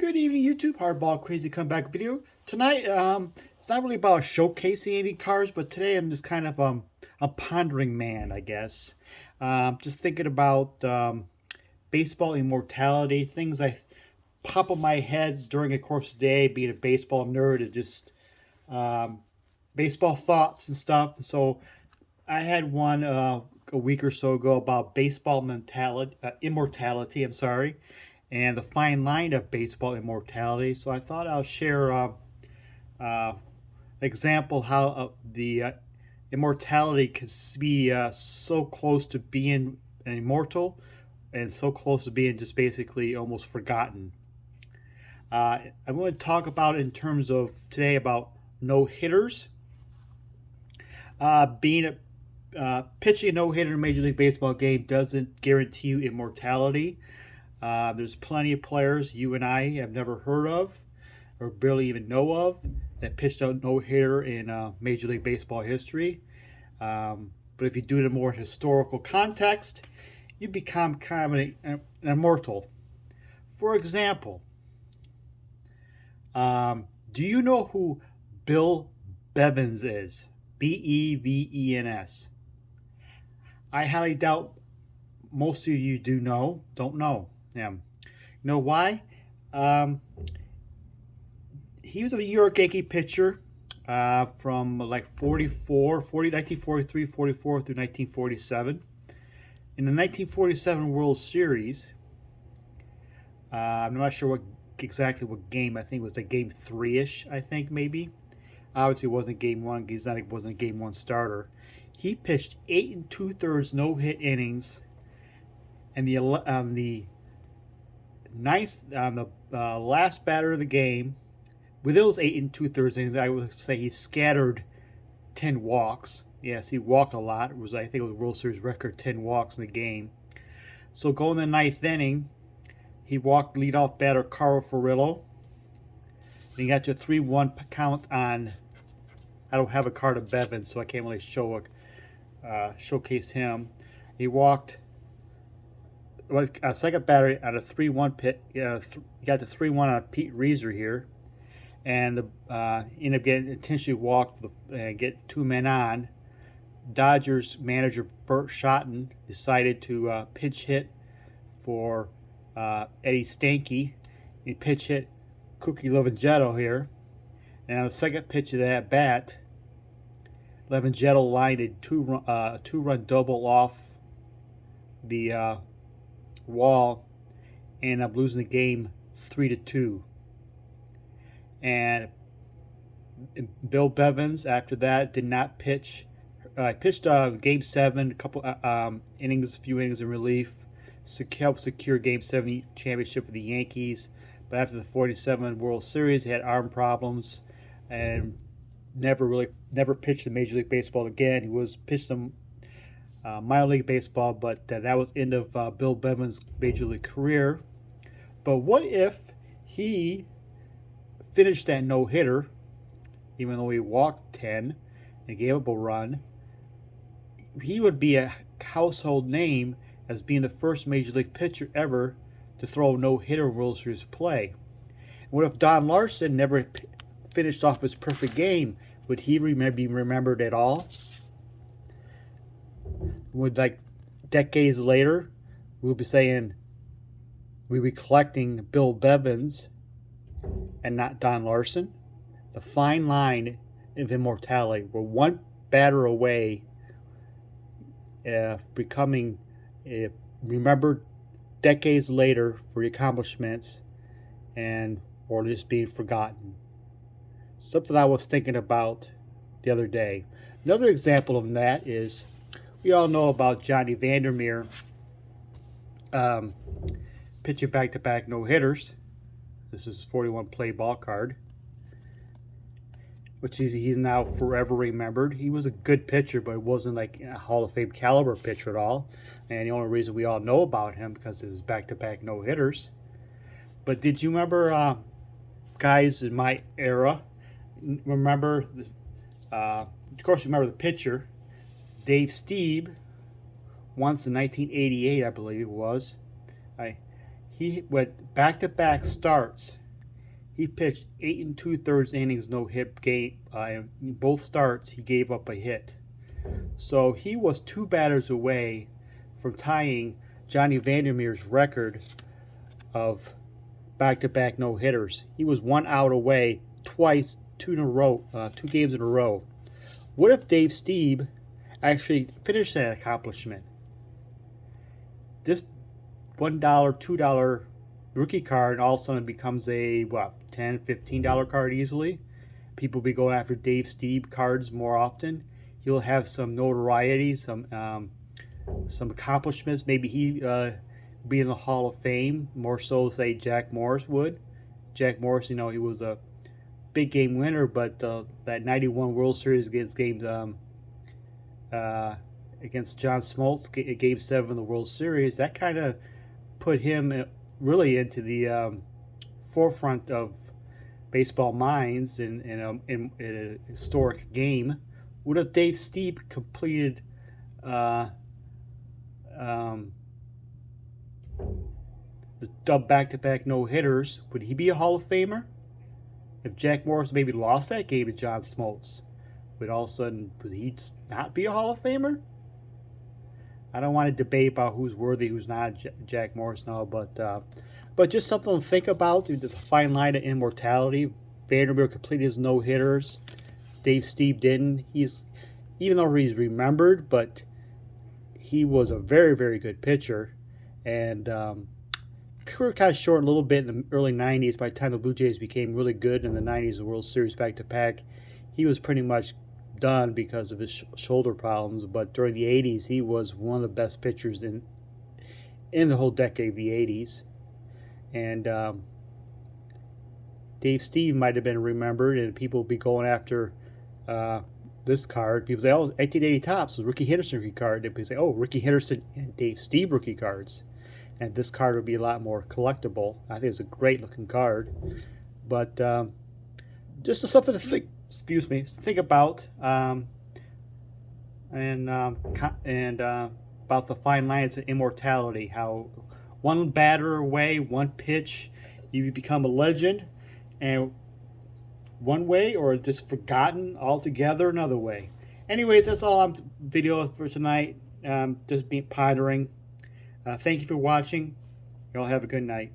Good evening, YouTube. Hardball Crazy Comeback video. Tonight, it's not really about showcasing any cards, but today I'm just kind of a pondering man, I guess. Just thinking about baseball immortality, things I pop in my head during the course of the day, being a baseball nerd, and just baseball thoughts and stuff. So I had one a week or so ago about baseball mentality, immortality. I'm sorry, and the fine line of baseball immortality. So I thought I'll share uh, example how the immortality can be so close to being an immortal, and so close to being just basically almost forgotten. I'm going to talk about in terms of today about no hitters. Being a pitching a no hitter in a Major League Baseball game doesn't guarantee you immortality. There's plenty of players you and I have never heard of or barely even know of that pitched a no hitter in Major League Baseball history. But if you do it in more historical context, you become kind of an immortal. For example, do you know who Bill Bevens is? Bevens. I highly doubt most of you don't know him. You know why? He was a New York Yankee pitcher from like 1943, 44 through 1947. In the 1947 World Series, I'm not sure exactly what game. I think it was a game 3-ish, I think maybe. Obviously, it wasn't game one. Wasn't a game one starter. He pitched 8 2/3 no-hit innings, and the last batter of the game, with those 8 2/3 innings, I would say he scattered 10 walks. Yes, he walked a lot. I think it was a World Series record 10 walks in the game. So going the ninth inning, he walked leadoff batter Carl Furillo. And he got to a 3-1 count on. I don't have a card of Bevins, so I can't really showcase him. He walked a second batter at a 3-1 pit. He got to 3-1 on Pete Reeser here, and ended up getting intentionally walked and get 2 men on. Dodgers manager Bert Schotten decided to pinch hit for Eddie Stanky. He pinch hit Cookie Lovingetto here. And on the second pitch of that bat, Lovingetto lined a two-run double off the wall, and ended up losing the game 3-2. And Bill Bevens, after that, did not pitch. Pitched Game 7, a few innings in relief, helped secure Game 7 championship for the Yankees. But after the 47 World Series, he had arm problems and never pitched in Major League Baseball again. He was pitched some minor league baseball, but that was end of Bill Bevens' Major League career. But what if he finished that no-hitter, even though he walked 10 and gave up a run? He would be a household name as being the first Major League pitcher ever to throw a no-hitter in World Series play. What if Don Larson never finished off his perfect game? Would he be remembered at all? Would, like, decades later, we'll be collecting Bill Bevens and not Don Larson? The fine line of immortality. We're one batter away becoming remembered decades later for the accomplishments, or just being forgotten. Something I was thinking about the other day. Another example of that is, we all know about Johnny Vandermeer pitching back-to-back no-hitters. This is 41 play ball card, which he's now forever remembered. He was a good pitcher, but it wasn't like a Hall of Fame caliber pitcher at all. And the only reason we all know about him because it was back-to-back no-hitters. But did you remember guys in my era? Remember, of course, you remember the pitcher, Dave Stieb. Once in 1988, I believe it was. He went back-to-back starts He pitched 8 2/3 innings, no hit game. In both starts, he gave up a hit. So he was 2 batters away from tying Johnny Vandermeer's record of back-to-back no hitters. He was 1 out away twice, 2 games in a row. What if Dave Stieb actually finished that accomplishment? This $1, $2 rookie card all of a sudden becomes a what, $10, $15 card easily. People will be going after Dave Stieb cards more often. He'll have some notoriety, some accomplishments. Maybe he be in the Hall of Fame more so, say Jack Morris would. Jack Morris, he was a big game winner, but that '91 World Series against against John Smoltz, Game 7 of the World Series, that kind of put him really into the forefront of baseball minds in a historic game. Would have Dave Stieb completed the back-to-back no-hitters, would he be a Hall of Famer? If Jack Morris maybe lost that game to John Smoltz, would all of a sudden would he not be a Hall of Famer? I don't want to debate about who's worthy, who's not. Jack Morris, no, but just something to think about. The fine line of immortality. Vandermeer completed his no hitters. Dave Stieb didn't. Even though he's remembered, but he was a very, very good pitcher, and career kind of shortened a little bit in the early '90s. By the time the Blue Jays became really good in the '90s, the World Series back-to-back, he was pretty much done because of his shoulder problems. But during the '80s, he was one of the best pitchers in the whole decade of the '80s. And Dave Stieb might have been remembered, and people will be going after this card. People say, "Oh, 1880 Topps was Ricky Henderson rookie card." People say, "Oh, Ricky Henderson and Dave Stieb rookie cards." And this card would be a lot more collectible. I think it's a great looking card, but just something to think. Excuse me, think about, and about the fine lines of immortality. How one batter away, one pitch, you become a legend, and one way, or just forgotten altogether another way. Anyways, that's all I'm video for tonight. Just be pondering. Thank you for watching. Y'all have a good night.